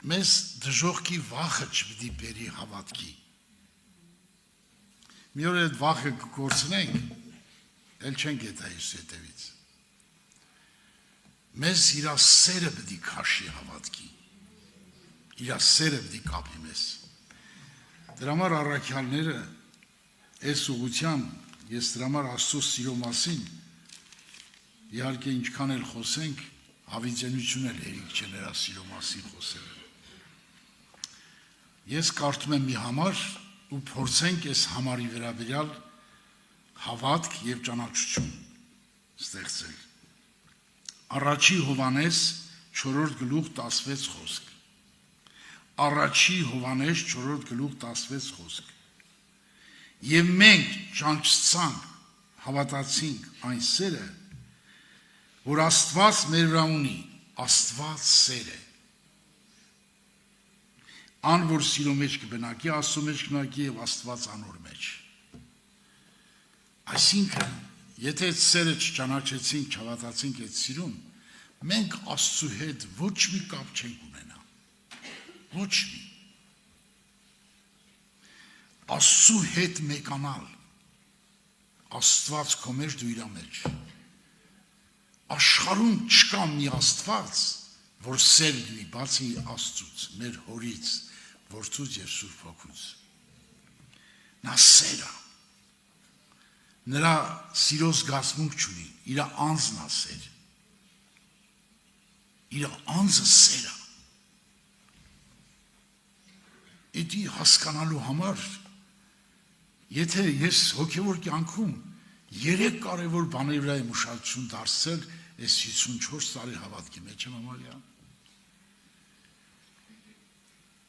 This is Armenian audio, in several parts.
մեզ դժողքի վախը չպիտի բերի հավատքի։ Մի օր այդ վախը կկորցնենք, էլ չենք գետա իր հետևից։ Մեզ իրա սերը պիտի քաշի հավատքի, իրա սերը պիտի կապի մեզ։ Դրա համար առաքյալները այս ուղղությամբ ես դրա համար Աստծո սիրո մասին իհարկե ինչքան էլ խոսենք, հավիտենություն էլ հերիք չէ նրա սիրո մասին խոսելը։ Ես կարդում եմ մի համար ու փորձենք այս համարի վերաբերյալ հավատք եւ ճանաչություն ստեղծել։ Առաջի Հովհաննես 4-րդ գլուխ 16 խոսք։ Առաջի Հովհաննես 4-րդ գլուխ 16 խոսք։ Եվ մենք ճանաչեցանք, հավատացինք այն սերը, որ Աստված մեր վրա ունի, Աստված սեր է։ Ան որ սիրո մեջ կբնակի, Աստծո մեջ կբնակի եւ Աստված անոր մեջ։ Այսինքն, եթե այդ սերը չճանաչեցինք, չհավատացինք այդ սիրուն, մենք Աստծո հետ ոչ մի կապ չենք ունենա։ Ոչ մի։ Աստծո հետ մեկանալ, Աստված քո մեջ, դու իրա մեջ։ Աշխարհում չկա մի Աստված, որ սեր լինի, բացի Աստծուց, մեր հորից, որդուց եւ Սուրբ Հոգուց։ Նա սեր է։ Նրա սիրո զգացմունք չունի, իր անձն է սեր։ Իր անձը սեր է։ Դա հասկանալու համար, եթե ես հոգևոր կյանքում 3 կարևոր բաների վրա եմ ուշադրություն դարձրել այս 54 տարի հավատքի մեջ եմ համարյա։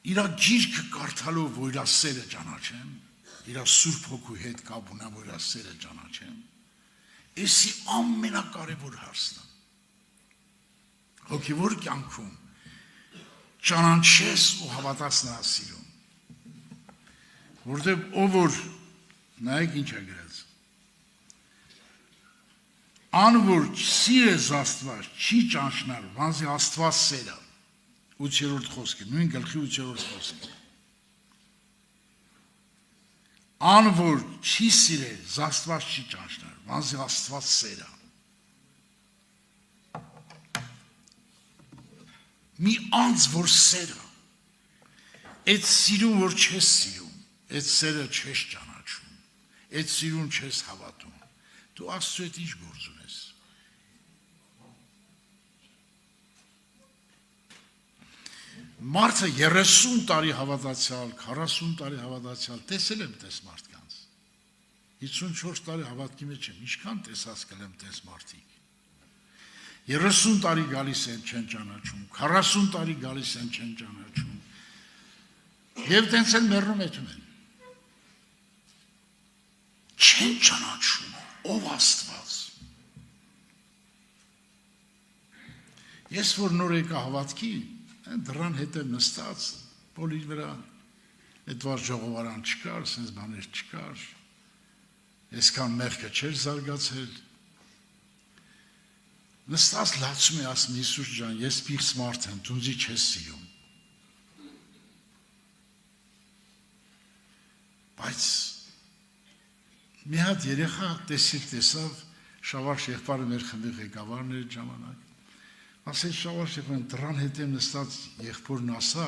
Իրա գիրքը կարդալով, որ իրա սերը ճանաչեմ, իրա Սուրբ Հոգու հետ կապ ունեմ, որ իրա սերը ճանաչեմ, էսի ամենակարևոր հարցն է։ Հոգևոր կյանքում ճանաչես ու հավատաս նրա սիրուն։ Որտեղ ով որ նայեք ինչ է գրած։ Ան որ սիրես Աստված չի ճանչնալ, վանզի Աստված սեր է։ 8-րդ խոսքը, նույն գլխի 8-րդ խոսքը։ Ան որ չի սիրել, Աստված չի ճանչնալ, վանզի Աստված սեր է։ Մի անձ որ սեր է, այդ սիրուն որ չես սիրում, այդ սերը չես ճանաչում, այդ սիրուն չես հավատում, դու Աստծո հետ ինչ գործ ունես։ Մարդը 30 տարի հավատացյալ, 40 տարի հավատացյալ, տեսել եմ տես մարդկանց։ 54 տարի հավատքի մեջ եմ, ինչքան տեսած կլեմ տես մարդիկ։ 30 տարի գալիս են չեն ճանաչում, 40 տարի գալիս են չեն ճանաչում։ Եվ տենց են մեռնում եթում են։ Չեն ճանաչում, ով Աստված։ Ես որ նոր եկա հավատքի, դրան հետ եմ նստած, բոլի վրա, այդ վար ժողովարան չկար, սենց բաներ չկար, այսքան մեղքը չէր զարգացել, նստած լացում է ասում Հիսուս ջան, ես պիղծ մարդ եմ, դու ինձ չես սիրում, բայց մի հատ երեխա տեսավ, Շավարժ եղբայրը մեր խմբի ղեկավարն էր ժամանակ, ասել Շավարժ եղբայրը դրան հետ եմ նստած եղբորն ասա,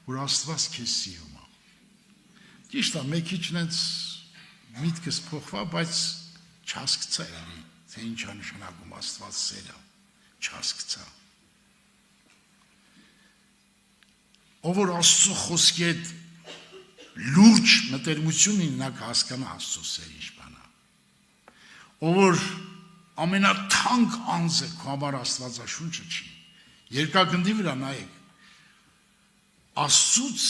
որ Աստված քեզ սիրում է։ Ճիշտ է, մեկ քիչ նենց միտքս փոխվա, բայց չհասկացա էլի, թե ինչ է նշանակում Աստված սերը, չհասկացա։ Ով որ Աստծո խոսքի հետ լուրջ մտերմություն ունի, նա կհասկանա Աստծո սերը ինչ բան է։ Ով որ ամենաթանկ անձը քո համար Աստվածաշունչը չի։ Երկրագնդի վրա նայեք, Աստծուց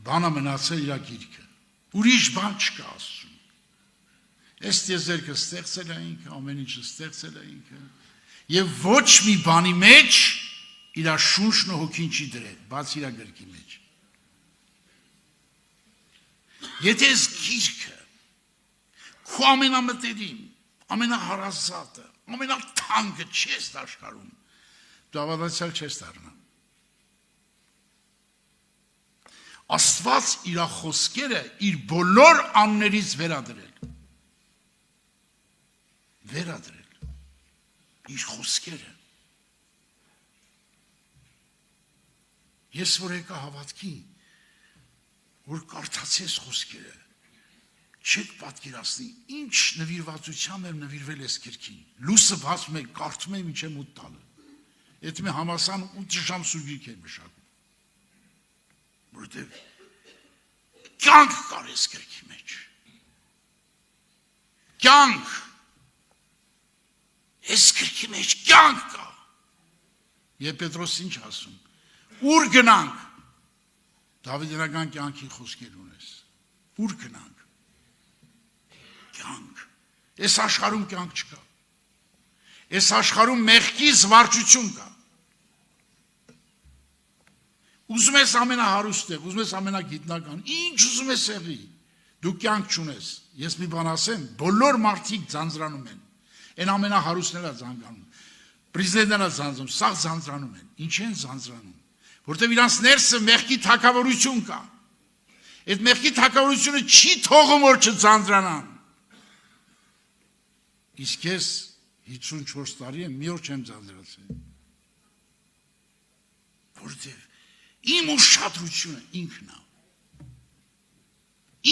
բանը մնացել իր գիրքը, ուրիշ բան չկա Աստծուն։ Այս տիեզերքը ստեղծել է ինքը, ամեն ինչը ստեղծել է ինքը, եւ ոչ մի բանի մեջ իր շունչն ու հոգին չի դրել, բաց իր գրքի մեջ։ Եթե այս գիրքը քո ամենամտերիմ, ամենահարազատը, ամենաթանկը չես աշխարհում, դու հավատացյալ չես դառնա։ Աստված իր խոսքերը իր բոլոր աններից վերադրել իր խոսքերը ես որ եկա հավատքի որ կարդացես խոսքերը չեք պատկերացնի ինչ նվիրվածությամբ եմ նվիրվել ես գրքին լույսը բացում եք կարդում եմ ինչ եմ 8 տալը այդ մի համասան 8 ժամ սուրգիրք եմ մշակում որտեղ կյանք կար ես գրքի մեջ կյանք ես գրքի մեջ կյանք կա եւ Պետրոս ինչ ասում ուր գնանք Դավիթյանական կյանքի խոսքեր ունես ուր գնանք կյանք այս աշխարհում կյանք չկա այս աշխարհում մեղքի զվարճություն կա ուզում ես ամենահարուստ եք ուզում ես ամենագիտնական ինչ ուզում ես եղի դու կյանք չունես ես մի բան ասեմ բոլոր մարդիկ ձանձրանում են այն ամենահարուստները ձանգանում պրեզիդենտները ձանձրանում սաղ ձանձրանում են ինչ են ձանձրանում որտեղ իրանց ներսը մեղքի թակավորություն կա այդ մեղքի թակավորությունը չի թողում որ չձանձրանան իսկ ես 54 տարի եմ մի օր չեմ ձանձրացել որտեղ իմ ուշադրությունը ինքն է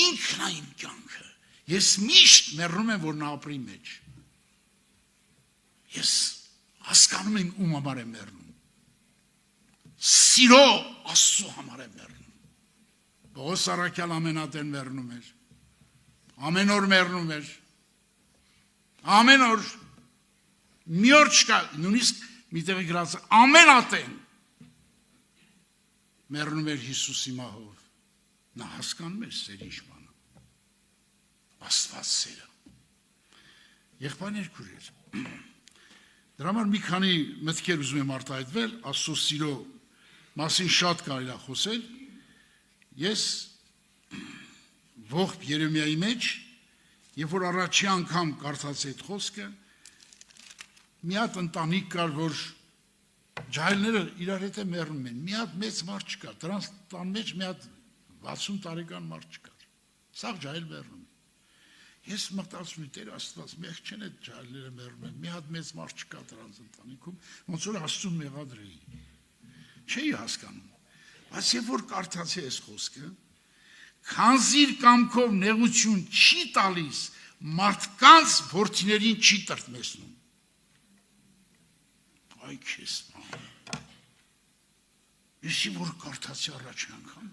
իմ կյանքը ես միշտ մեռնում եմ որ նա ապրի մեջ ես հասկանում եմ ում համար եմ մեռնում սիրո Աստծո համար եմ մեռնում Պողոս Առաքյալ ամենատեն մեռնում էր ամեն օր մեռնում էր ամեն օր մի օր չկա նույնիսկ մի տեղի գրած ամենատեն մեռնում էր Հիսուսի մահով նա հասկանում էր սերի ինչ բան Աստված սերը եղբայրներ քույրեր դրա համար մի քանի մտքեր ուզում եմ արտահայտվել Աստծո սիրո մասին շատ կարելի է խոսել ես ողջ Երեմիայի մեջ երբ որ առաջի անգամ կարդացի այդ խոսքը մի հատ ընտանիք կար որ ջահելները իրար հետ մեռնում են մի հատ մեծ մարդ չկար դրանց տան մեջ մի հատ 60 տարեկան մարդ չկար սաղ ջահել մեռնում ես մտածում եմ Տեր Աստված մեղ չեն այդ ջահելները մեռնում են մի հատ մեծ մարդ չկա դրանց ընտանիքում ոնց որ Աստծուն մեղադրեի չէի հասկանում բայց երբ որ կարդացի այս խոսքը քանզի իր կամքով նեղություն չի տալիս մարդկանց որդիներին չի տրտմեցնում այ քեզ Եսի որ կարդացի առաջի անգամ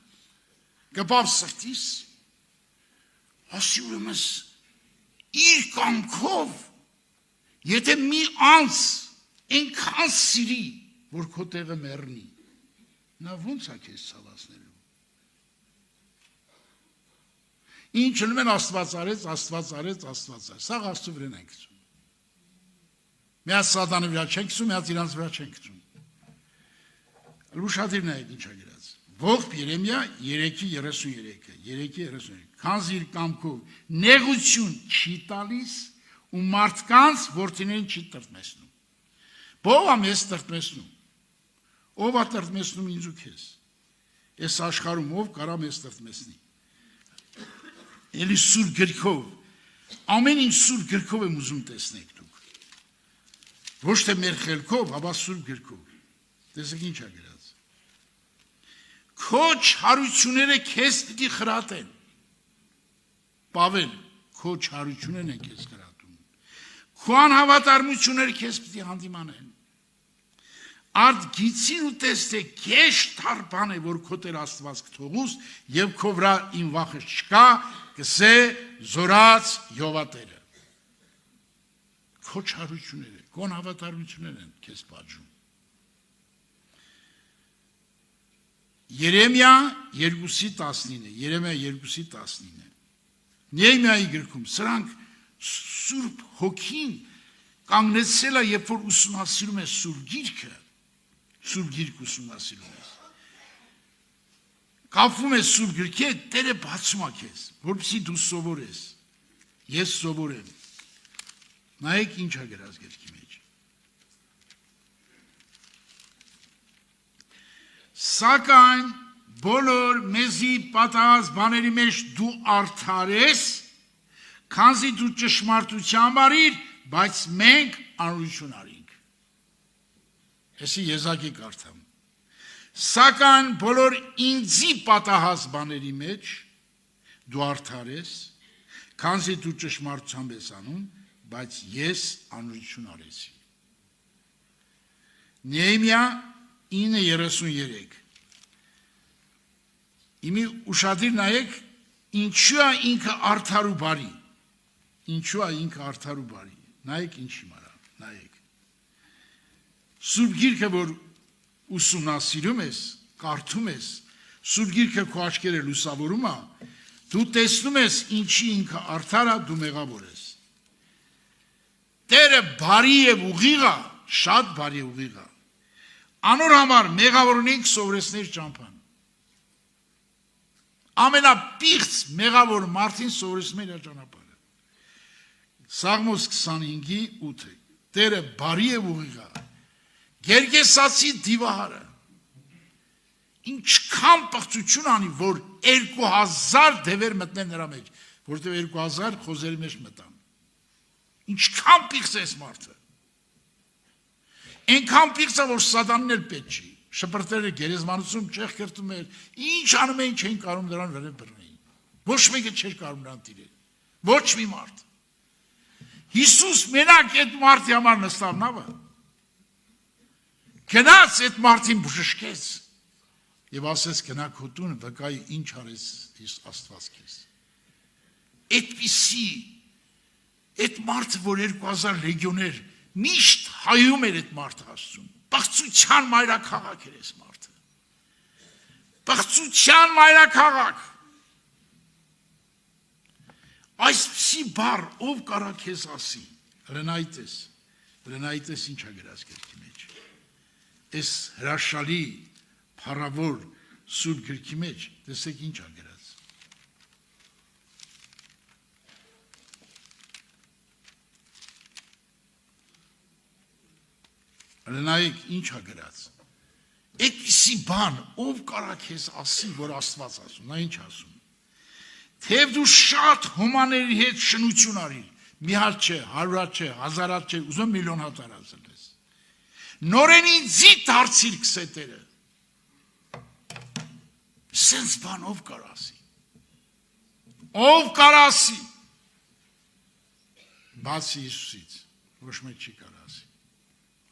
գպավ սրտիս ասի ուրեմն իր կամքով եթե մի անձ այնքան սիրի որ քո տեղը մեռնի նա ոնց է քեզ ցավացնելու ինչ ելում են Աստված արեց սա Աստծո վրան են գցում մի հատ սատանի վրա չեն գցում մի հատ իրանց վրա չեն գցում Լուշադիրն է այդ ինչա գրած ողջ Երեմիա 3:33 քանզի իր կամքով նեղություն չի տալիս ու մարդկանց որդիներին չի տրտմեցնում ով է մեզ տրտմեցնում ով է տրտմեցնում ինձ ու քեզ այս աշխարհում ով կարա մեզ տրտմեցնի էլի սուրբ գրքով ամեն ինչ սուրբ գրքով եմ ուզում տեսնեք դուք ոչ թե մեր խելքով հապա սուրբ գրքով տեսեք ինչ է գրած քո չարությունները քեզ պիտի խրատեն Պավել քո չարություններն են քեզ խրատում քո անհավատարմությունները քեզ պիտի հանդիմանեն Արդ գիցին ու տեսեք քեզ թարբան է որ քո Տեր Աստված կթողուս եւ քո վրա իմ վախը չկա կսե զորած Յովատերը քո չարությունները քո անհավատարմություններն են քեզ պատժում Երեմիա 2:19 Նեհեմիայի գրքում սրանք Սուրբ Հոգին կանգնեցել է երբ որ ուսումնասիրում է Սուրբ Գիրքը Սուրբ Գիրք ուսումնասիրում ես կապվում է Սուրբ Գրքի հետ Տերը բացում է քեզ որպեսզի դու սովորես ես սովորեմ նայեք ինչ է գրած գրքի մեջ Սակայն բոլոր մեզի պատահած բաների մեջ դու արդար ես, քանզի դու ճշմարտությամբ արիր, բայց մենք անօրություն արինք։ Էսի եզակի կարդամ։ Սակայն բոլոր ինձի պատահած բաների մեջ դու արդար ես, քանզի դու ճշմարտությամբ ես անում, բայց ես անօրություն արեցի։ Նեհեմիա 9:33 Իմի ուշադիր նայեք, ինչու է ինքը արդար ու բարի։ Ինչու է ինքը արդար ու բարի։ Նայեք ինչի մարա, նայեք։ Սուրբ Գիրքը, որ ուսումնասիրում ես, կարդում ես, Սուրբ Գիրքը քո աչքերը լուսավորում է, դու տեսնում ես ինչի ինքը արդար է, դու մեղավոր ես։ Տերը բարի եւ ուղիղ է, շատ բարի ուղիղ է։ Անոր համար մեղավորնենք սովորեցներ ճամփան։ Ամենապիղծ մեղավոր մարդին սովորեցնում է իր ճանապարհը։ Սաղմոս 25:8 Տերը բարի եւ ուղիղ է։ Գերգեսացի դիվահարը ինչքան պղծություն անի, որ 2000 դևեր մտնել նրա մեջ, որտեղ 2000 խոզերի մեջ մտան։ Ինչքան պիղծ է մարդը։ Այնքան պիղծ է, որ սատանն էլ պետք չի։ Շպրտերը գերեզմանոցում չեղ կրտում էր, ինչ անում էին, չէին կարող նրան վերև բռնեին։ Ոչ մեկը չէր կարող նրան տիրել։ Ոչ մի մարդ։ Հիսուս մենակ այդ մարդի համար նստավ նավը։ Գնաց այդ մարդին բժշկեց եւ ասեց գնա քո տուն, վկայի ինչ արեց Աստված քեզ։ Այդպիսի այդ մարդը, որ 2000 լեգիոներ միշտ հայում էր այդ մարդը Աստծուն։ Բաղծության մայրաքաղաք էր այս մարդը։ Բաղծության մայրաքաղաք։ Այսպիսի բառ ով կարա քեզ ասի։ Հրենայտես ինչ է գրած գրքի մեջ։ Այս հրաշալի փառավոր սուրբ գրքի մեջ տեսեք ինչ է գրած։ Հրենայք ինչ է գրած։ Այդպիսի բան ով կարա քեզ ասի, որ Աստված ասում, նա ինչ ասում։ Թեև դու շատ հոմաների հետ շնություն արիր, մի հատ չէ, 100 չէ, 1000 չէ, ուզում միլիոն հատ արածել ես։ Նորեն ինձի դարձիր քսետերը։ Սենց բան ով կար ասի։ Ով կար ասի։ Բացի Հիսուսից, ոչ մեկ չի կար ասի։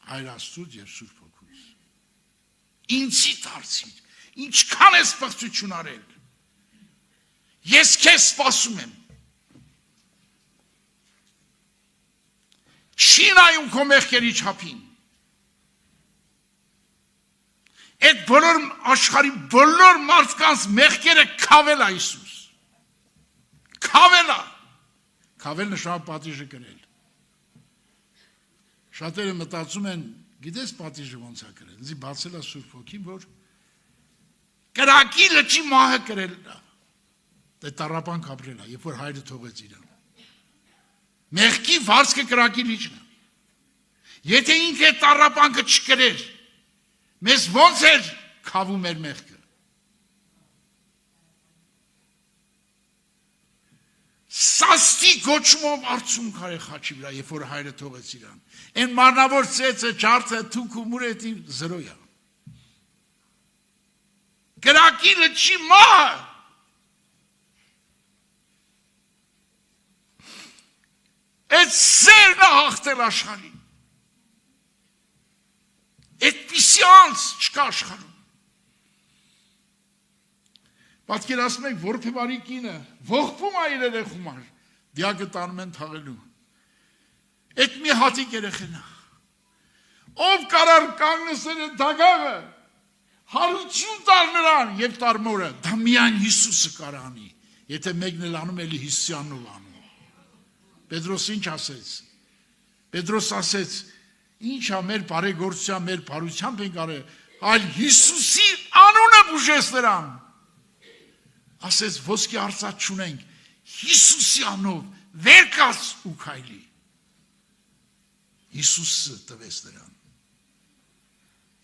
Հայր Աստծուց եւ Սուրբ Հոգուց։ Ինձի դարձիր, ինչքան ես պղծություն արել։ Ես քեզ սպասում եմ։ Չի նայում քո մեղքերի չափին։ Այդ բոլոր աշխարհի բոլոր մարդկանց մեղքերը քավել է Հիսուս։ Քավել է։ Քավել նշան պատիժը կրել։ Շատերը մտածում են, գիտես պատիժը ոնց է կրել։ Ինձ բացել է Սուրբ Հոգին, որ կրակի լճի մահը կրել է։ Դե տառապանք ապրել է, երբ որ հայրը թողեց իրան։ Մեղքի վարձքը կրակի լիճն է։ Եթե ինքը տառապանքը չկրեր, մեզ ոնց էր քավում էր մեղքը։ Սաստի գոչումով արցում կարե խաչի վրա, երբ որ հայրը թողեց իրան։ Այն մարմնավոր ծեծը, ջարդը, թուք ու մուրետի զրոյա։ Կրակի լճի մահը։ Այդ սերն է հաղթել աշխարհին։ Այդպիսի անձ չկա աշխարհում։ Պատկերացնում եք որբևարի կինը ողբում է իր երեխումար, դիակը տանում են թաղելու։ Այդ մի հատիկ երեխան է։ Ով կարար կանգնեցել այդ դագաղը, հարություն տար նրան եւ տարմորը, դա միայն Հիսուսը կարող անի, եթե մեկն էլ անում էլի Հիսուսյանով անում։ Պետրոս ինչ ասեց։ Պետրոս ասեց, ինչ է մեր բարեգործության, մեր բարությամբ ենք արել, այլ Հիսուսի անունը բուժեց նրան։ Ասեց, ոսկի արծաթ չունենք, Հիսուսի անով վեր կաց ու քայլի։ Հիսուսը տվեց նրան։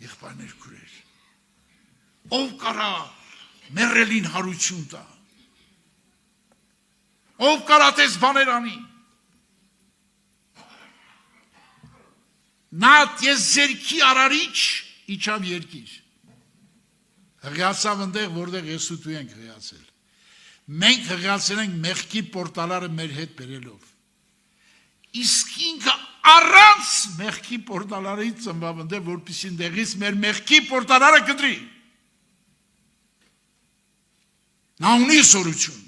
Եղբայրներ քուրեր, ով կարա մեռելին հարություն տա։ Ով կարատես բաներ անի։ Նա տիեզերքի արարիչ իջավ երկիր։ Հղիացավ ընդեղ, որտեղ ես ու դու ենք հղիացել։ Մենք հղիացել ենք մեղքի պորտալարը մեր հետ բերելով։ Իսկ ինքը առանց մեղքի պորտալարից ծնվավ ընդեղ, որպեսզի ընդեղից մեր մեղքի պորտալարը կտրի։ Նա ունի սորություն,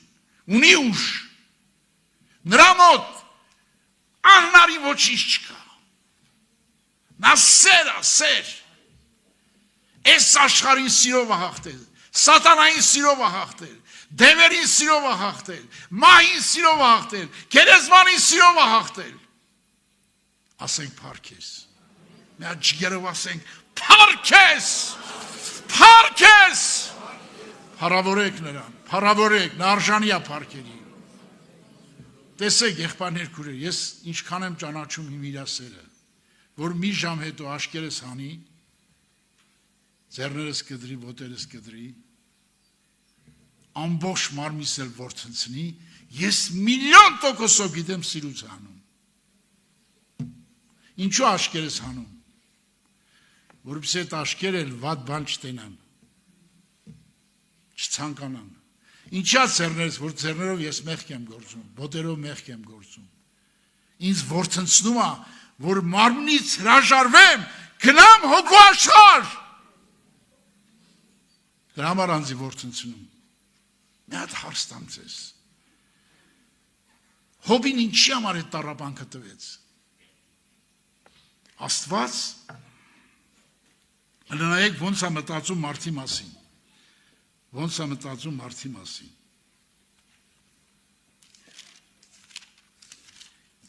ունի ուժ։ Նրա մոտ անհնարին ոչինչ չկա։ Նա սեր։ Այս աշխարհին սիրով է հաղթել, սատանային սիրով է հաղթել, դևերին սիրով է հաղթել, մահին սիրով է հաղթել, գերեզմանին սիրով է հաղթել։ Ասենք փառքես։ Մի հատ ջգերով ասենք փառքես։ Փառքես։ Փառավորեք նրան, փառավորեք, նա արժանի է փառքերի։ Տեսեք, եղբայրներ քույրեր, ես ինչքան եմ ճանաչում իմ իրասերը, որ մի ժամ հետո աշկերս հանի, ձեռներս կդրի, ոտերս կդրի, ամբողջ մարմինս էլ ворցնցնի, ես միլիոն% գիտեմ սիրուց հանում։ Ինչու աշկերս հանում։ Որպեսզի այդ աշկերը վատ բան չտենան, չցանկանան։ Ինչա ձեռներս, որ ձեռներով ես մեղք եմ գործում, ոտերով մեղք եմ գործում։ Ինձ ворցնցնում է, որ մարմնից հրաժարվեմ, գնամ հոգու աշխարհ։ Դրա համար անձի ворցնցնում։ Մի հատ հարց տամ ձեզ։ Հոբին ինչի համար այդ տառապանքը տվեց։ Աստված նայեք ոնց է մտածում մարդի մասին։ Ոնց է մտածում մարդի մասին։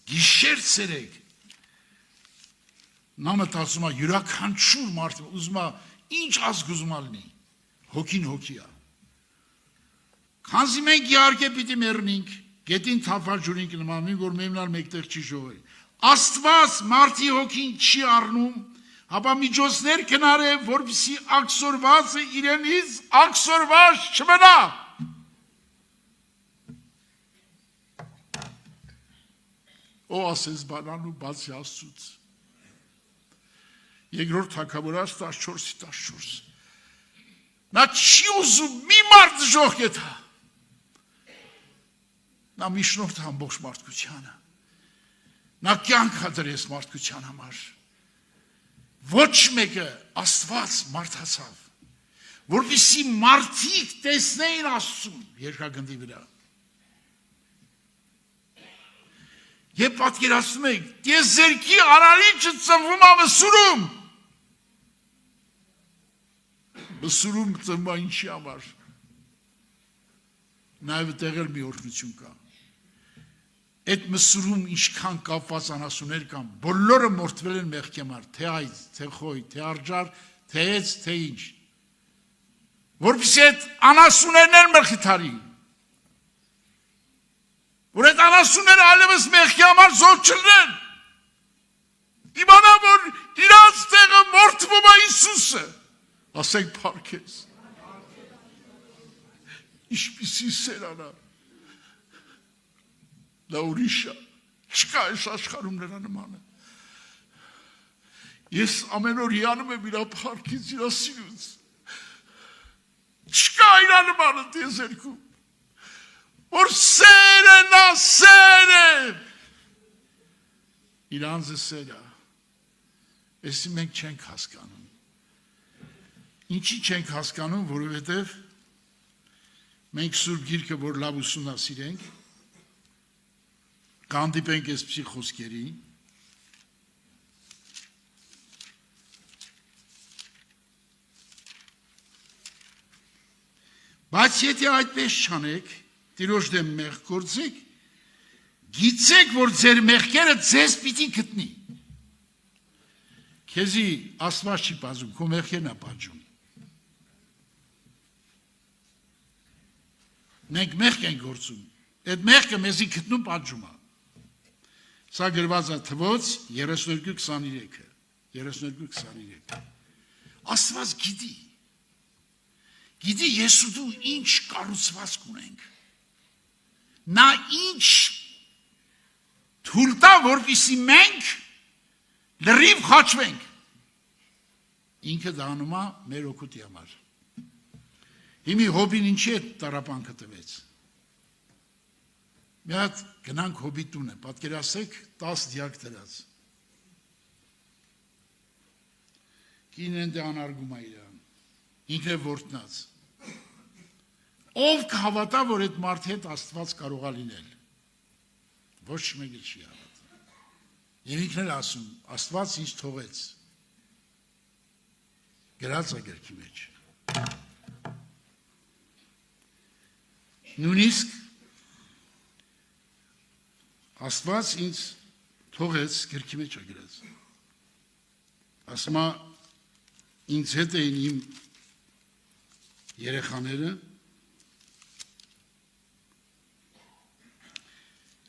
Գիշեր ցերեկ նա մտածում է յուրաքանչյուր մարդ ուզում է ինչ ազգ ուզում ալնի։ Հոգին հոգի է։ Քանզի մենք իհարկե պիտի մեռնենք, գետին թափաջուրինք նմանին, որ մեմնալ մեկտեղ չի ժողովի։ Աստված մարդի հոգին չի առնում, ապա միջոցներ կնարե, որպեսզի աքսորվածը իրենից աքսորված չմնա։ Ո ասես բանան ու բացի Աստծուց։ Երկրորդ Թագավորաց 14:14։ Նա չի ուզում մի մարդ ժողկեթա։ Նա միջնորդ ամբողջ մարդկությանը։ Նա կյանք հադրես մարդկության համար։ Ոչ մեկը Աստված մարդացավ, որպեսզի մարդիկ տեսնեին Աստծուն երկրագնդի վրա։ Եվ պատկերացնում եք, տիեզերքի արարիչը ծնվում է Մսուրում։ Մսուրում ծնվում է ինչի համար։ Նաև տեղել մի օրհնություն կա։ Այդ Մսուրում ինչքան կապված անասուններ կան, բոլորը մորթվել են մեղքի համար, թե այծ, թե խոյ, թե արջար, թե էց, թե ինչ։ Որպեսզի այդ անասուններն են մխիթարի։ Որ այդ անասունները այլևս մեղքի համար զոհ չլինեն։ Իմանա, որ իրանց տեղը մորթվում է Հիսուսը։ Ասենք փառքես։ Ինչպիսի սերանա։ Դա ուրիշ է։ Չկա այս աշխարհում նրա նմանը։ Ես ամեն օր հիանում եմ իր փառքից, իր սիրուց։ Չկա իր նմանը տիեզերքում։ Որ սեր է նա, սեր է։ Իրանձը սեր է։ Էսի մենք չենք հասկանում։ Ինչի չենք հասկանում, որովհետև մենք Սուրբ Գիրքը, որ լավ ուսումնասիրենք, կհանդիպենք այսպիսի խոսքերի, բայց եթե այդպես չանեք, Տիրոջ դեմ մեղք գործեք, գիտեք, որ ձեր մեղքերը ձեզ պիտի գտնի։ Քեզի Աստված չի պատժում, քո մեղքերն է պատժում։ Մենք մեղք ենք գործում, այդ մեղքը մեզի գտնում պատժում է։ Սա գրված է Թվոց 32:23-ը, 32:23։ Աստված գիտի։ Գիտի ես ու դու ինչ կառուցվածք ունենք։ Նա ինչ թույլ տա, որպեսզի մենք լրիվ խաչվենք։ Ինքը դա անում է մեր օգուտի համար։ Հիմի Հոբին ինչի է տառապանքը տվեց։ Մի հատ գնանք Հոբի տունը, պատկերացրեք 10 դիակ դրած։ Կինեն դե անարգում է իրան, ինքը որտնած։ Ով կհավատա, որ այդ մարդի հետ Աստված կարող է լինել։ Ոչ մեկը չի հավատա։ Եվ ինքն էլ ասում, Աստված ինձ թողեց։ Գրած է գրքի մեջ։ Նույնիսկ Աստված ինձ թողեց գրքի մեջ է գրած։ Ասում է ինձ հետ էին իմ երեխաները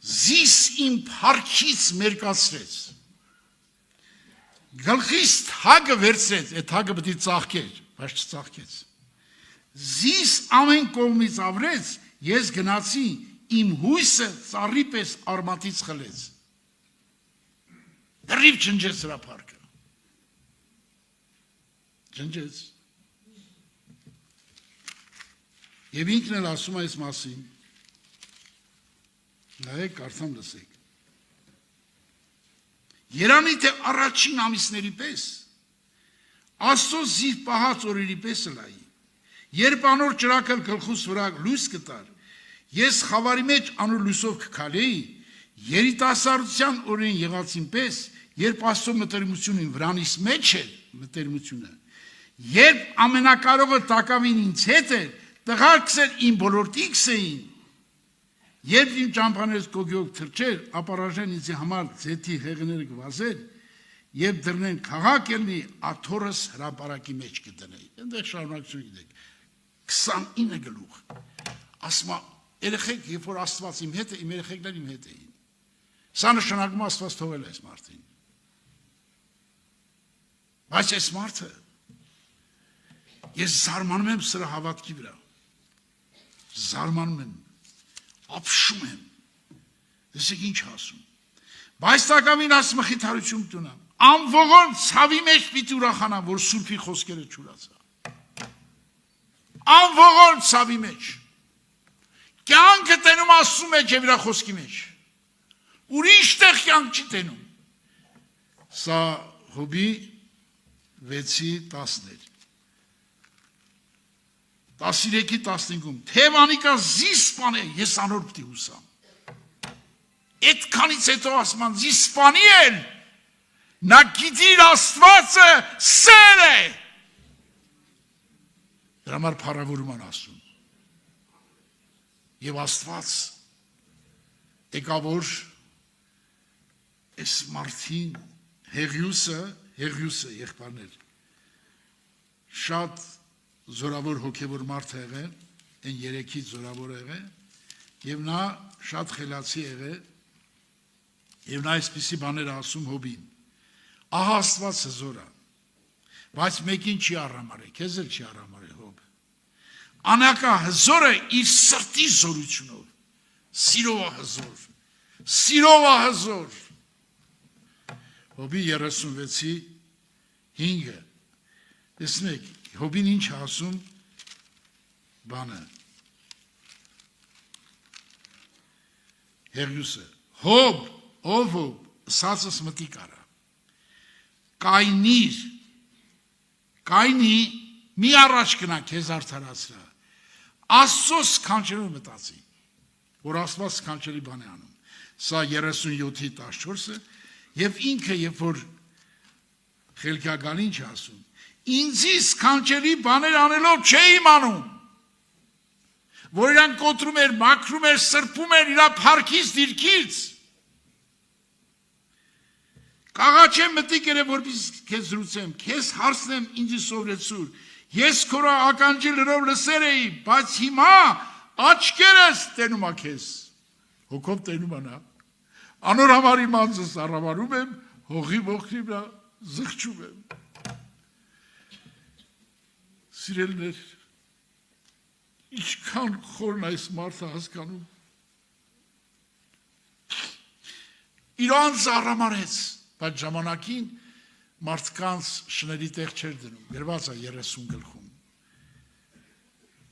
զիս իմ փառքից մերկացրեց։ Գլխից թագը վերցրեց, այդ թագը պետք է ծաղկեր, բայց չծաղկեց։ Զիս ամեն կողմից ավրեց, ես գնացի, իմ հույսը ծառի պես արմատից խլեց։ Դեռիվ ջնջեց նրա փառքը։ Ջնջեց։ Եվ ինքն էլ ասում է այս մասին։ Նայեք, կարդամ լսեք։ Երանի թե առաջին ամիսների պես, Աստծո զիվ պահած օրերի պես լայի, երբ անոր ճրակել գլխուս վրա լույս կտար, ես խավարի մեջ անոր լույսով կքալեի, երիտասարդության օրերին եղածին պես, երբ Աստծո մտերմությունին վրանիս մեջ էր մտերմությունը, երբ ամենակարողը տակավին ինձ հետ էր, տղարքս էր իմ բոլորտիքս էին, երբ իմ ճամփաներս կոգյով թրջեր, ապարաժեն ինձ համար ձեթի հեղները կվազեր, եւ դրնեն քաղաք ելնի, աթորս հրապարակի մեջ կդնեի։ Այնտեղ շարունակություն գիտեք, 29 գլուխ։ Ասում է, երեխեք, երբ որ Աստված իմ հետ է, իմ երեխեքներ իմ հետ էին։ Սա նշանակում է Աստված թողել է այս մարդին։ Բայց այս մարդը, ես զարմանում եմ սրա հավատքի վրա։ Զարմանում եմ, ապշում եմ, դեսեք ինչ ասում, բայց տակավին ասում խիթարություն տունա, անվողոն ցավի մեջ պիտի ուրախանամ, որ Սուրբի խոսքերը չուրացա, անվողոն ցավի մեջ, կյանքը տենում Աստծու մեջ և իրա խոսքի մեջ, ուրիշ տեղ կյանք չի տենում, սա Հոբի 6:10-ներ, 13:15-ում, թևանիկա զիսպան է, ես անոր պտի հուսամ, Այդքանից հետո ասում են, զիսպանի են, նա գիտիր Աստվածը սեր է, դրա համար փառավորում են ասում, և Աստված եկավոր այս մարդին Հեղիուսը եղբայրներ, շատ զորավոր հոգևոր մարդ է եղել, այն 3-ից զորավոր է եղել, և նա շատ խելացի է եղել, և նա այսպիսի բաներ ասում Հոբին, ահա Աստված հզոր է, բայց մեկին չի առամարել, քեզ էլ չի առամարել Հոբ, անակա հզորը իր սրտի զորությունով, սիրով է հզոր, Հոբի 36:5, տեսնեք, Հոբին ինչ ասում բանը, Հեղիուսը, Հոբ, ով Հոբ, սածս մտիկ արա, կայնի, մի առաջ գնա քեզ արդարացրա, Աստծո սքանչերով մտածի, որ Աստված սքանչելի բան է անում, սա 37:14-ը, և ինքը, երբ որ խելքագալին չի ասում, ինձի սքանչելի բաներ անելով չէ իմանում, որ իրան կոտրում էր, մաքրում էր, սրբում էր իրա փառքից դիրքից, կաղաչեմ մտիկ էր, որպես քեզ զրուցեմ, քեզ հարցնեմ ինձի սովրեցուր, ես քորա ականջի լրով լսեր էի, բայց հիմա աչքերս տենում է քեզ, հոգով տենում է նա, անոր համար իմ անձս առավարում եմ, հողի ողքրի վրա զղջում եմ, սիրելներ, Ինչքան խորն այս մարդը հասկանում։ Իրան զարամանեց, բայց ժամանակին մարդկանց շների տեղ չէր դնում, գրված է 30 գլխում։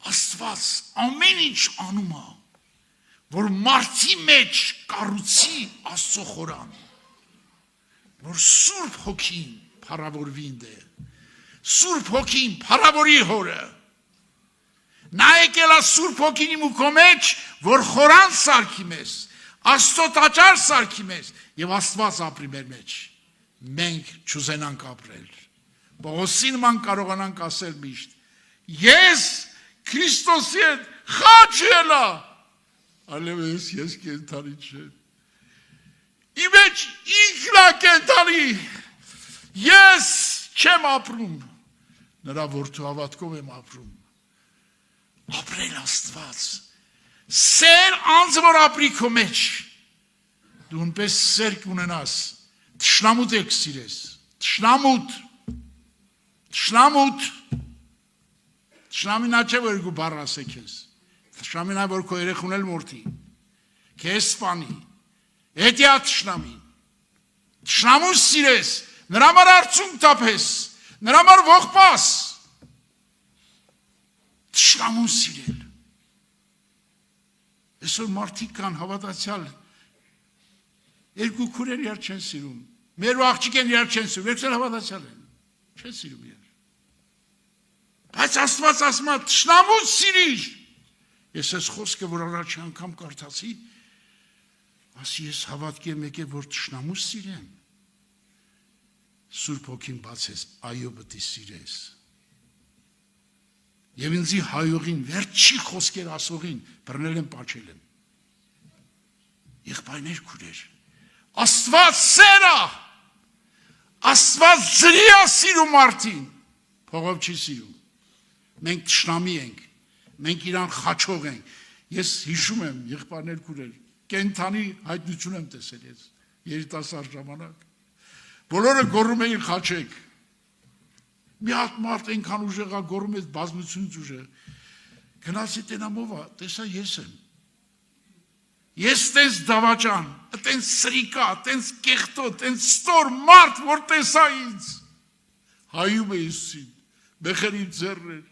Աստված ամեն ինչ անում է, որ մարդի մեջ կառուցի Աստծո խորան, որ Սուրբ Հոգին փառավորվի ինձ, Սուրբ Հոգին փառավորի հորը։ Նա եկել է Սուրբ Հոգին իմ ու քո մեջ, որ խորան սարքի մեզ, Աստծո տաճար սարքի մեզ եւ Աստված ապրի մեր մեջ։ Մենք չուզենանք ապրել։ Պողոսի նման կարողանանք ասել միշտ. Ես Քրիստոսի հետ խաչ ելա, այլևս ես կենդանի չեմ։ Իմ մեջ ինքն է կենդանի, ես չեմ ապրում, նրա որդու հավատքով եմ ապրում։ Ապրել Աստված, սեր անձը որ ապրի քո մեջ, դու նպես սեր կունենաս, թշնամուտ եք սիրես, թշնամուտ, Թշնամին չէ որ գու բառ ասե քեզ։ Թշնամին որ քո երեխուն էլ մորթի։ Քեզ սպանի։ Հետիա թշնամին։ Թշնամուն սիրես, նրա համար արցունք տափես, նրա համար ողբաս։ Թշնամուն սիրել։ Այսօր մարդիկ կան հավատացյալ երկու քուրեր իրար չեն սիրում։ Մեր աղջիկեն իրար չեն սիրում, երկուսն հավատացյալ են։ Չեն սիրում իրար։ Բայց Աստված ասում է թշնամուն սիրիր։ Ես այս խոսքը որ առաջ անգամ կարդացի, ասի ես հավատքի եմ եկել որ թշնամուն սիրեմ։ Սուրբ Հոգին բացես, այո պետք է սիրես։ Եվ ինձի հայողին, վերջի խոսքեր ասողին բռնել եմ, պաչել եմ։ Եղբայրներ քուրեր, Աստված սեր է, Աստված ջրի է սիրում մարդին, փողով չի սիրում։ Մենք թշնամի ենք, մենք իրան խաչող ենք։ Ես հիշում եմ, եղբայրներ քուրեր, կենդանի հայտնություն եմ տեսել ես, երիտասարդ ժամանակ։ Բոլորը գոռում էին խաչեք։ Մի հատ մարդ այնքան ուժեղ է գոռում է բազմությունից ուժեղ։ Գնացի տենամովա, տեսա ես եմ։ Ես տենց դավաճան, տենց սրիկա, տենց կեղտո, տենց ստոր մարդ, որ տեսա ինձ։ Հայում է իսին, մեխերիմ ձեռներ։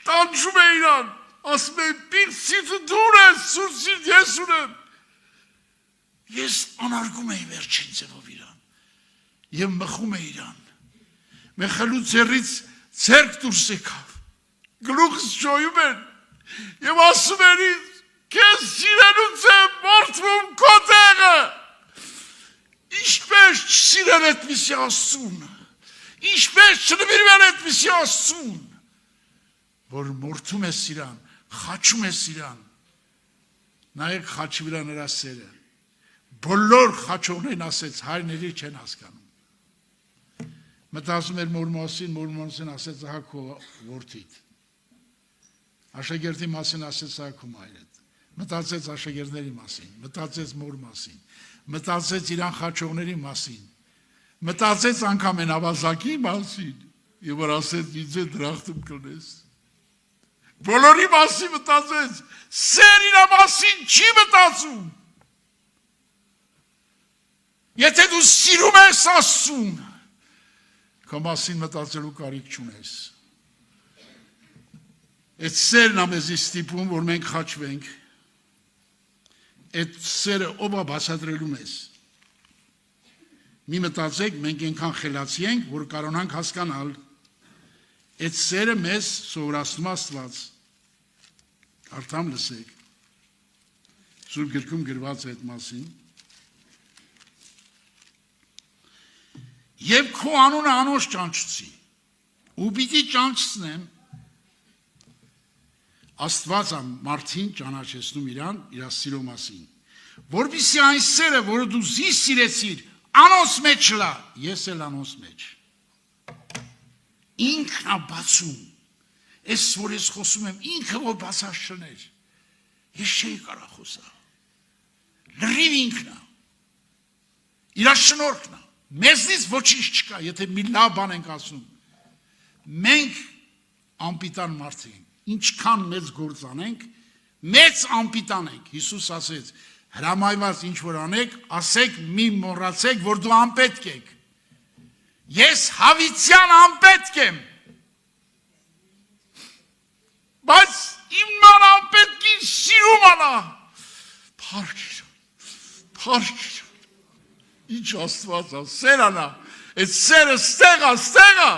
Տանջում է իրան, ասում է, պիրցիթը դուր ես, սուրսիտ ես ունեմ։ Ես անարգում էի վերջին ձևով իրան, և մխում է իրան, մեխելու ձեռից ձերք դուրս եկավ, գլուխս ճոյում են, և ասում են ինձ, քեզ սիրելուց է մորթվում քո տեղը, ինչպես չսիրել այդպիսի Աստծուն, ինչպես չնվիրվել այդպիսի Աստծուն, որ մորթում ես իրան, խաչում ես իրան, նայեք խաչի վրա նրա սերը, բոլոր խաչողներն ասեց, հայրների չեն հասկանում, մտածում էր մոր մասին ասեց ահա քո որդիդ, աշակերտի մասին ասեց ահա քո մայրդ, մտածեց աշակերտների մասին, մտածեց մոր մասին, մտածեց իրան խաչողների մասին, մտածեց անգամ են ավազակի մասին, և որ ասեց ինձ է դրախտում կլնես, բոլորի մասին մտածեց, սեր իրա մասին չի մտածում, եթե դու սիրում ես Աստծուն, քո մասին մտածելու կարիք չունես, այդ սերն է մեզի ստիպում, որ մենք խաչվենք, այդ սերը ով է բացատրելու մեզ, մի մտածեք, մենք այնքան խելացի ենք, որ կարողանանք հասկանալ, այդ սերը մեզ սովորացնում Աստված, արդամ լսեք, Սուրբ գրքում գրված է այդ մասին, և քո անունը անոց ճանչցի, ու պիտի ճանչցնեմ, Աստված մարդին ճանաչեցնում իրան, իր սիրո մասին, որպեսզի այն սերը, որը դու զի սիրեցիր, անոնց մեջ լա, ես էլ անոնց մեջ, ինքն է բացում, ես որ ես խոսում եմ, ինքը որ բացած չներ, ես չէի կարող խոսալ, լրիվ ինքն է, իր շնորհքն է, մեզնից ոչինչ չկա, եթե մի լավ բան ենք ասում, մենք անպիտան մարդ ենք, ինչքան մեծ գործ անենք, մեծ անպիտ անենք։ Հիսուս ասեց, հրամայված ինչ որ անեք, ասեք մի մոռացեք, որ դու անպետք եք։ Ես հավիտյան անպետք եմ։ Բայց իմ նոր անպետքին սիրում անա։ Փարք։ Ինչ Աստված է, սեր անա։ Այդ սերը ստեղա։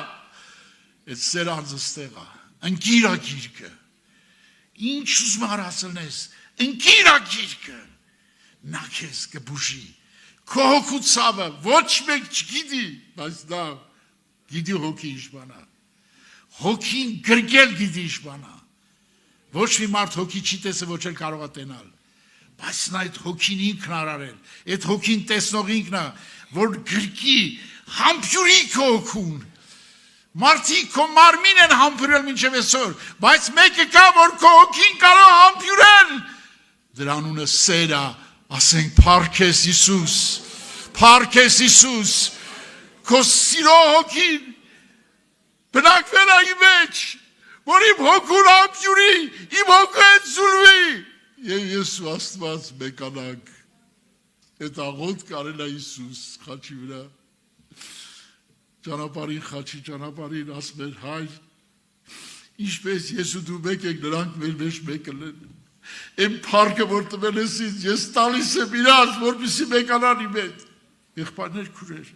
Այդ սերը անձը ստեղա։ Ընկիրա գիրկը։ Ինչ ուզում հարացնես, ընկիրա գիրկը։ Նա քեզ կբուժի։ Քո հոգու ցավը ոչ մեկ չգիտի, բայց նա գիտի հոգի ինչ բան է։ Հոգին գրկել գիտի ինչ բան է։ Ոչ մի մարդ հոգի չի տեսել, ոչ էլ կարող է տենալ։ Բայց նա այդ հոգին ինքն արարել, այդ հոգին տեսնող ինքն է, որ գրկի, համբյուրի քո հոգուն։ Մարդիկ քո մարմին են համբյուրել մինչև այսօր, բայց մեկը կա, որ քո հոգին կարող համբյուրել։ Դրա անունը սեր է, ասենք փառքես Հիսուս, փառքես Հիսուս, քո սիրո հոգին բնակվել է իմ մեջ, որ իմ հոգուն համբյուրի, իմ հոգու հետ զուլվի։ Եվ ես ու Աստված մեկանանք, այդ աղոտ կարել է Հիսուս խաչի վրա, ճանապարհին խաչի ճանապարհին ասում էր հայր, ինչպես ես ու դու մեկ եք, նրանք մեր մեջ մեկը են, այն փառքը որ տվել ես ինձ, ես տալիս եմ իրաց, որպեսզի մեկանան իմ հետ, եղբայրներ քուրեր,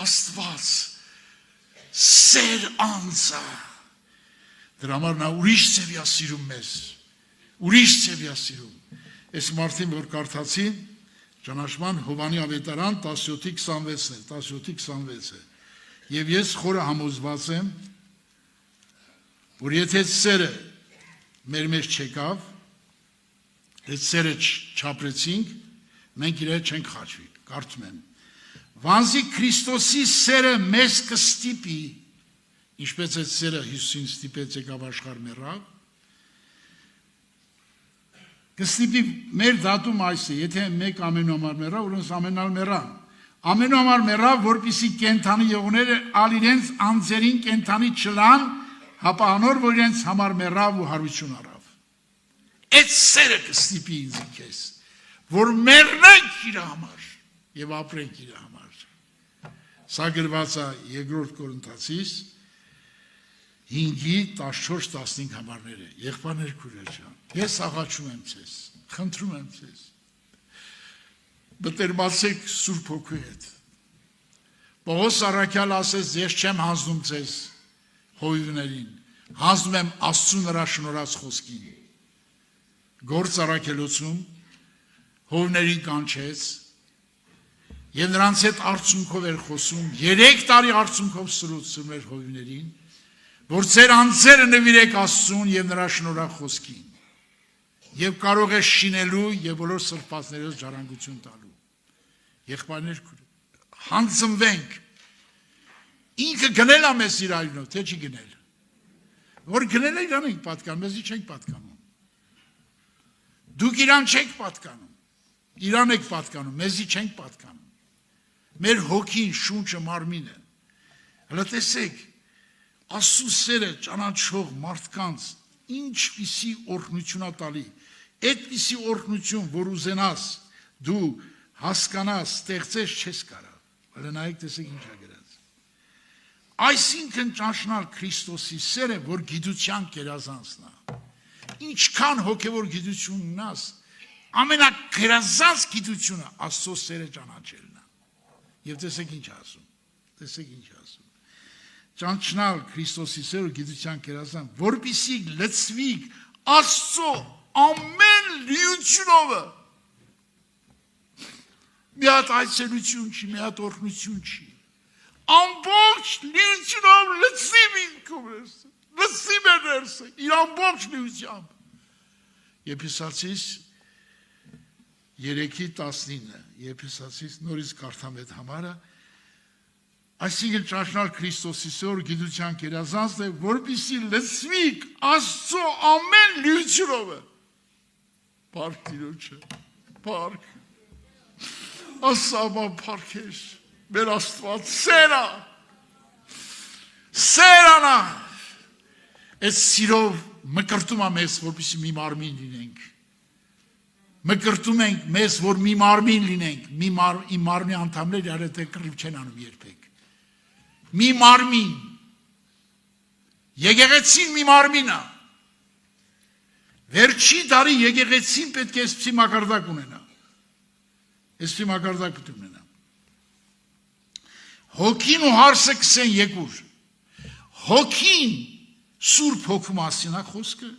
Աստված սեր անձը, դրա համար նա ուրիշ ձևի է սիրում մեզ, ուրիշ ձևի է սիրում։ Այս մարդին, որ կարդացին, ճանաչման Հովանի ավետարան 17:26 է։ Եվ ես խորը համոզված եմ, որ եթե սերը մեր մեջ չեկավ, այդ սերը չապրեցինք, մենք իր հետ չենք խաչվի, կարդում եմ։ Վանզի Քրիստոսի սերը մեզ կստիպի, ինչպես այդ սերը Հիսուսին ստիպեց եկավ աշխարհ մեռավ, կստիպի մեր դատում այս է, եթե մեկ ամենու համար մեռավ, ուրեմն ամենալ մեռան։ Ամենու համար մեռավ, որպեսզի կենդանի եղողները ալ իրենց անձերին կենդանի չլան, հապա անոր որ իրենց համար մեռավ ու հարություն առավ։ Այդ սերը կստիպի ինձ քեզ, որ մեռնենք իր համար եւ ապրենք իր համար։ Սա գրված է երկրորդ Կորինթացիս 5:14-15 համարները, եղբայրներ քուրեր ջան, ես աղաչում եմ ձեզ, խնդրում եմ ձեզ, բտերմացեք Սուրբ Հոգու հետ։ Պողոս առաքյալ ասեց, ես չեմ հանձնում ձեզ հովիվներին, հանձնում եմ Աստծու նրա շնորհած խոսքին։ Գործ առաքելոցում հովիվներին կանչեց եւ նրանց հետ արցունքով էր խոսում, 3 տարի արցունքով սրուցում էր հովիվներին, որ ձեր անձերը նվիրեք Աստծուն եւ նրա շնորհակ խոսքին եւ կարող է շինելու եւ բոլոր սրբածներով ժառանգություն տալու։ Եղբայրներ հանձնվենք, ինքը գնել է մեզ իր այրնով, թե չի գնել, որ գնել է իրան ենք պատկանում, մեզի չենք պատկանում, դուք իրան չեք պատկանում, իրան եք պատկանում, մեզի չենք պատկանում, մեր հոգին, շունչը, մարմինը, հələ տեսեք, Աստծու սերը ճանաչող մարդկանց ինչպիսի օրհնություն է տալի, այդպիսի օրհնություն, որ ուզենաս, դու հասկանաս, ստեղծես չես կարող, հələ նայեք տեսեք ինչ է գրած։ Այսինքն ճանչնալ Քրիստոսի սերը, որ գիտության գերազանցն է, ինչքան հոգևոր գիտություն ունես, ամենագերազանց գիտությունը Աստծո սերը ճանաչելն է։ Եվ տեսեք ինչ ասում, տեսեք ինչ ասում։ Ճանչնալ Քրիստոսի սերը գիտության գերազանց, որպեսզի լցվիք Աստծո ամեն լիությունով։ Մի հատ այցելություն չի, մի հատ օրհնություն չի։ Ամբողջ լիությունով լցվի ինքս, լցվի ներսը, իր ամբողջ լիությամբ։ Եփեսացիս 3:19, Եփեսացիս նորից կարդամ այդ համարը, այսինքն ճանչնալ Քրիստոսի սերը գիտության գերազանցն է, որպեսզի լցվիք Աստծո ամեն լիությունով։ Փառք Տիրոջը, փառք։ Ասաբա փառքեր, մեր Աստված սերա, սերանա, Այս սիրով մկրտում է մեզ, որպեսզի մի մարմին լինենք։ Մկրտում ենք մեզ, որ մի մարմին լինենք, իմ մարմնի անդամները իրար հետ կռիվ չեն անում երբեք։ Մի մարմին։ Եկեղեցին մի մարմին է։ Վերջի դարի եկեղեցին պետք է այսպիսի մակարդակ ունենա։ Այսպիսի մակարդակ պետք է ունենա։ Հոգին ու հարսը կսեն եկուր։ Հոգին Սուրբ հոգու մասին է խոսքը։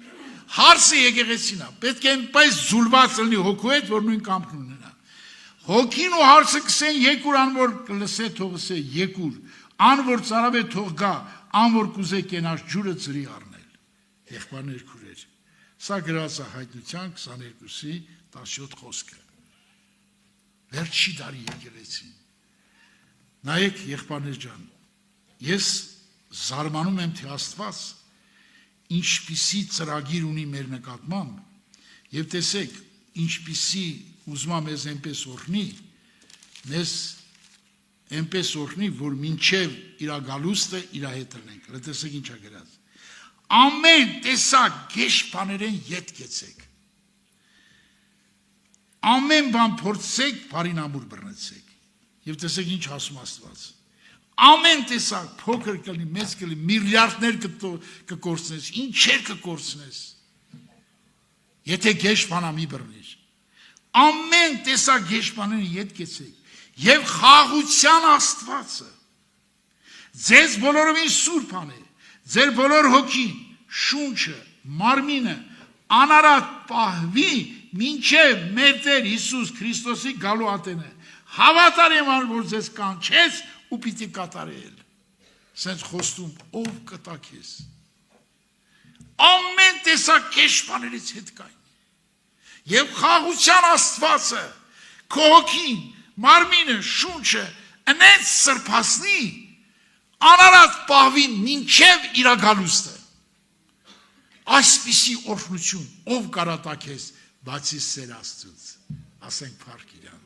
Հարսը եկեղեցին է։ Պետք է այնպես զուլված լինի հոգու հետ, որ նույն կամքն ունենա։ Հոգին ու հարսը կսեն եկուր, անոր կլսե թող ասե եկուր, անոր ծարավե թող գա, անոր կուզե կենաց ջուրը ծրի առնել։ Եղբայրներ քուրեր։ Սա գրած է Հայտնության 22-ի 17 խոսքը։ Վերջի դարի եկեղեցին։ Նայեք եղբայրներ ջան, ես զարմանում եմ, թե Աստված ինչպիսի ծրագիր ունի մեր նկատմամբ եւ տեսեք ինչպիսի ուզում եմ մեզ այնպես օրհնի մեզ այնպես օրհնի որ մինչեւ իր գալուստը իր հետ լինենք տեսեք ինչա գրած ամեն տեսակ գեշ բաներեն ետ գեցեք ամեն բան փորձեք բարին ամուր բռնեցեք եւ տեսեք ինչ ասում Աստված Ամեն տեսակ փոքր կլինի, մեծ կլինի, միլիարդներ կկորցնես, ինչեր կկորցնես, եթե գեշպանա մի բռնիր, ամեն տեսակ գեշպաները ետ կեցեք, և խաղության Աստվածը, ձեզ բոլորովին սուրբ անե, ձեր բոլոր հոգին, շունչը, մարմինը, անարատ պահվի, մինչև մեր Տեր Հիսուս Քրիստոսի գալու ատենը, հավատար եմ որ ձեզ կանչեց, ու պիտի կատարել, սենց խոստում, ով կտա քեզ, ամեն տեսակ կեշպաներից հետ կային, և խաղության Աստվածը, քո հոգին, մարմինը, շունչը, ընենց սրբասնի, անարատ պահվին մինչև իրագալուստը, այսպիսի օրհնություն, ով կարա տա քեզ, բացի սեր Աստծուց, ասենք փառք իրան,